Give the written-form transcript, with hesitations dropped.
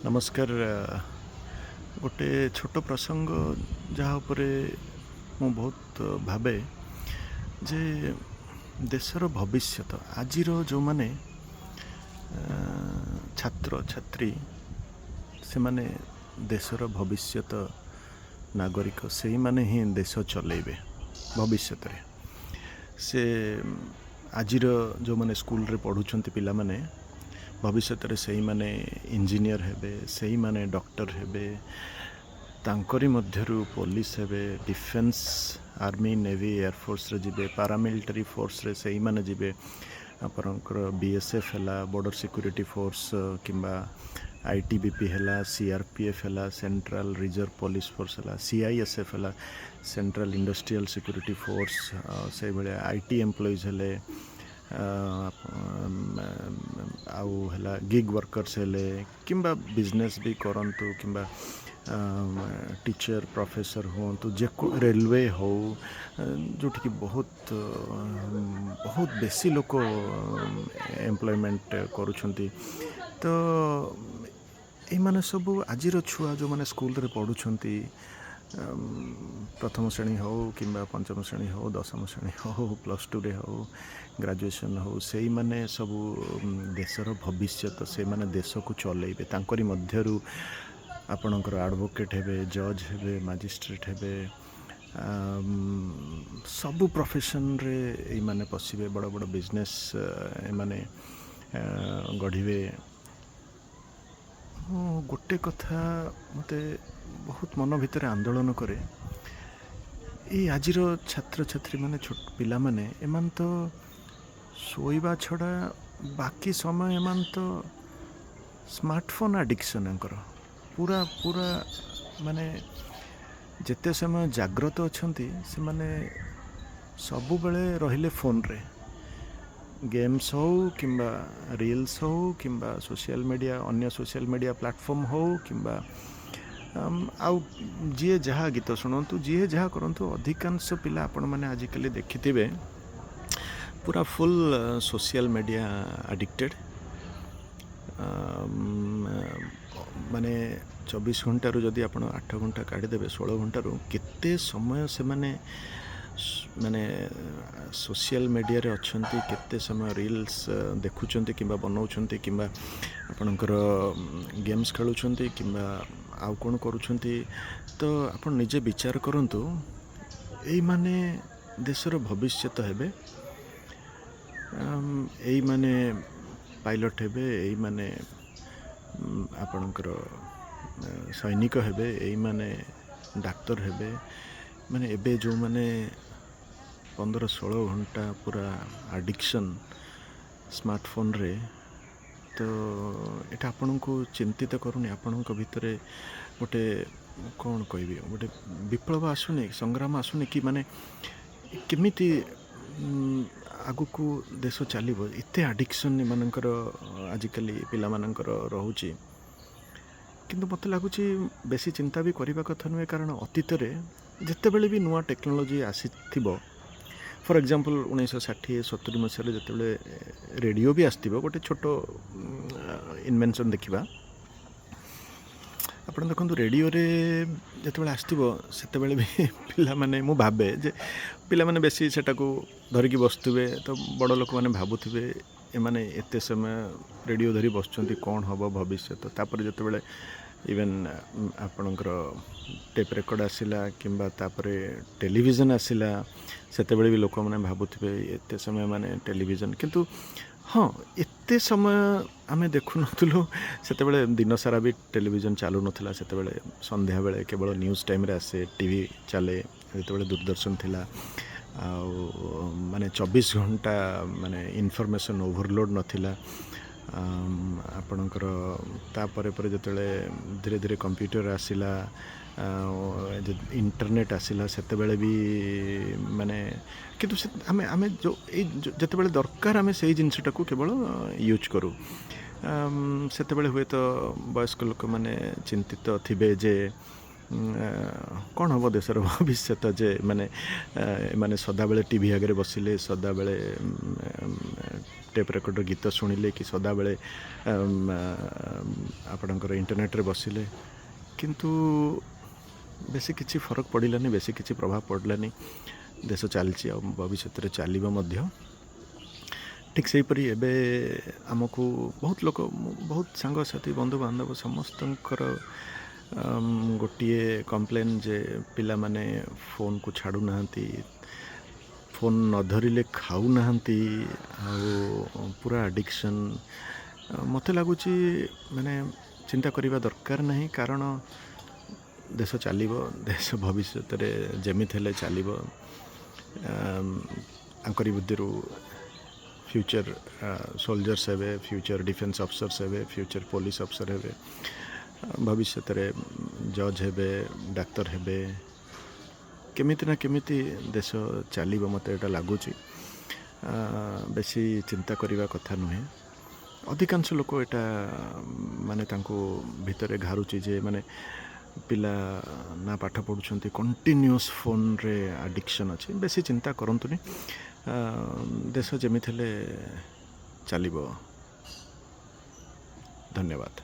नमस्कार। गोटे छोट प्रसंग जहाँ उपरे मु बहुत भावे जे देशर भविष्यत आजिर जो माने छात्र छात्री से माने देशर भविष्यत नागरिक से माने ही देश चलेबे भविष्यत रे से आजिर जो माने स्कूल रे पढ़ुछंती पिला माने भविष्यत रे सही माने इंजीनियर हेबे, सही माने डॉक्टर हेबे, तांकरी मध्यरु पुलिस हेबे, डिफेंस आर्मी नेवी एयरफोर्स रे जिबे, पारामिलिटारी फोर्स रे सही माने जिबे, आपनकर बीएसएफ हैला बॉर्डर सिक्योरिटी फोर्स किंबा आईटीबीपी हैला, सीआरपीएफ हैला सेंट्रल रिजर्व पुलिस फोर्स हैला, सीआईएसएफ हैला सेंट्रल इंडस्ट्रियल सिक्योरिटी फोर्स, से भले आईटी एम्प्लॉइज हेले, आउ हैला गिग वर्कर्स हेले किंबा बिजनेस भी करंतु किंबा टीचर प्रोफेसर हुंतु जे रेलवे हो जोटि कि बहुत बहुत बेसी लोक एम्प्लॉयमेंट करुछंती। तो ये माने सब आजिर छुआ जो माने स्कूल रे पढ़ुछंती प्रथम श्रेणी हो किंबा पंचम श्रेणी हो दशम श्रेणी हो प्लस टू रे हो ग्रेजुएशन हो से माने सब देशर भविष्यत से माने देश को चलेबे तांकरी मध्यरु आपणकर एडवोकेट हेबे जज हेबे मजिस्ट्रेट हेबे सबु प्रोफेशन रे ए माने पसिबे बड़ बड़ बिजनेस ए माने गढ़िबे। गोटे कथा मते बहुत मन भितर आंदोलन करे ये आजिर छात्र छात्री माने छोट पिला माने एमान तो सोइबा छड़ा बाकी समय एमान तो स्मार्टफोन एडिक्शन अंकर पूरा पूरा माने जेते समय जाग्रत अछंती से माने सबु बेले रहिले फोन रे गेम्स हो किंबा रील्स हो किंबा सोशल मीडिया अन्य सोशल मीडिया प्लेटफॉर्म हो किंबा आउ जी जहाँ गीत शुणु जी जहाँ करूँ अधिकांश पिला आपण मैंने आजिकल देखिथिबे पूरा फुल सोशल मीडिया एडिक्टेड माने 24 घंटा जदि आप 8 घंटा काढ़ीदेवे 16 घंटा केते समय से माने सोशल मीडिया रे अच्छंती केते समय रील्स देखुचंती किंबा बनाउछंती किंबा आपणकर गेम्स खेलुछंती किंबा आउ कोन करूछंती। तो आपण निजे विचार करंतु एई माने देशर भविष्यत हेबे, एई माने पायलट हेबे, एई माने आपणकर सैनिक हेबे, एई माने डाक्तर हेबे, माने एबे जो माने 15-16 घंटा पूरा एडिक्शन स्मार्टफोन रे। तो एटा आपन को चिंतित करूनी आपण भितरे गोटे कौन कहबी गोटे विप्लव आसुनी संग्राम आसुनी कि माने केमिति आगु को देश चलिबो एते एडिक्शन मानकर आजिकली पिला मानकर रहूची। किंतु मत लगुच बेसी चिंता भी करने कथा नुहे कारण अतीत जिते बड़े भी नुआ टेक्नोलोजी आसी फॉर एग्जांपल 1960-70 मसीह जिते रेडियो भी आसो गोटे छोट इन्वेंशन देखा आप देखो रेडियो रे जिते आसो से भी पिला माने मु भावे जे पिला माने बेसी सेटा को धरिकी बसुवे तो बड़ लोक मैंने भावुवे एमाने एते समय रेडियो धरी बसुँच कौन हम भविष्य। तापर जिते इवेन आपणकर टेप रेकर्ड आसला किंबा तापरे टेलीविजन आसला सेते भी लोक मैंने भावुवे एते समय माने टेलीविजन किंतु हाँ एते समय आमे देखु नथुलु सेते दिन सारा भी टेलीविजन चालू नथिला सेते संध्या बेले केवल न्यूज़ टाइम रे आसे टीवी चले जेते दूरदर्शन थिला माने 24 घंटा माने इनफॉरमेशन ओवरलोड नथिला। आपणकर तापर जिते धीरे धीरे कंप्यूटर आसला इंटरनेट आसला सेते भी माने किंतु आमे आमे जो जिते दरकार आमे से जिनसटा को केवल यूज करूँ सेते हुए तो वयस्क लोक माने चिंतित थिबे जे କ'ଣ ହେବ ଦେଶର ଭବିଷ୍ୟତ ଯେ ଏମାନେ ସଦାବେଳେ ଟିଭି ଆଗରେ ବସିଲେ, ସଦାବେଳେ ଟେପ୍ ରେକର୍ଡ଼ର ଗୀତ ଶୁଣିଲେ କି ସଦାବେଳେ ଆପଣଙ୍କର ଇଣ୍ଟରନେଟ୍ରେ ବସିଲେ, କିନ୍ତୁ ବେଶୀ କିଛି ଫରକ ପଡ଼ିଲାନି, ବେଶୀ କିଛି ପ୍ରଭାବ ପଡ଼ିଲାନି। ଦେଶ ଚାଲିଛି ଆଉ ଭବିଷ୍ୟତରେ ଚାଲିବ ମଧ୍ୟ। ଠିକ୍ ସେହିପରି ଏବେ ଆମକୁ ବହୁତ ଲୋକ, ବହୁତ ସାଙ୍ଗସାଥି, ବନ୍ଧୁବାନ୍ଧବ ସମସ୍ତଙ୍କର ଗୋଟିଏ କମ୍ପ୍ଲେନ୍ ଯେ ପିଲାମାନେ ଫୋନ୍କୁ ଛାଡ଼ୁନାହାନ୍ତି, ଫୋନ୍ ନ ଧରିଲେ ଖାଉନାହାନ୍ତି, ଆଉ ପୁରା ଆଡ଼ିକ୍ସନ୍। ମୋତେ ଲାଗୁଛି ଚିନ୍ତା କରିବା ଦରକାର ନାହିଁ, କାରଣ ଦେଶ ଚାଲିବ, ଦେଶ ଭବିଷ୍ୟତରେ ଯେମିତି ହେଲେ ଚାଲିବ। ଆଙ୍କରି ବୁଦ୍ଧିରୁ ଫ୍ୟୁଚର୍ ସୋଲଜର୍ସ ହେବେ, ଫ୍ୟୁଚର୍ ଡିଫେନ୍ସ ଅଫିସର୍ସ ହେବେ, ଫ୍ୟୁଚର୍ ପୋଲିସ ଅଫିସର ହେବେ, ଭବିଷ୍ୟତରେ ଜଜ୍ ହେବେ, ଡାକ୍ତର ହେବେ। କେମିତି ନା କେମିତି ଦେଶ ଚାଲିବ, ମୋତେ ଏଇଟା ଲାଗୁଛି। ବେଶୀ ଚିନ୍ତା କରିବା କଥା ନୁହେଁ। ଅଧିକାଂଶ ଲୋକ ଏଇଟା ତାଙ୍କୁ ଭିତରେ ଘାରୁଛି ଯେ ପିଲା ନା ପାଠ ପଢ଼ୁଛନ୍ତି, କଣ୍ଟିନ୍ୟୁଅସ୍ ଫୋନ୍ରେ ଆଡ଼ିକ୍ସନ୍ ଅଛି। ବେଶୀ ଚିନ୍ତା କରନ୍ତୁନି, ଦେଶ ଯେମିତି ହେଲେ ଚାଲିବ। ଧନ୍ୟବାଦ।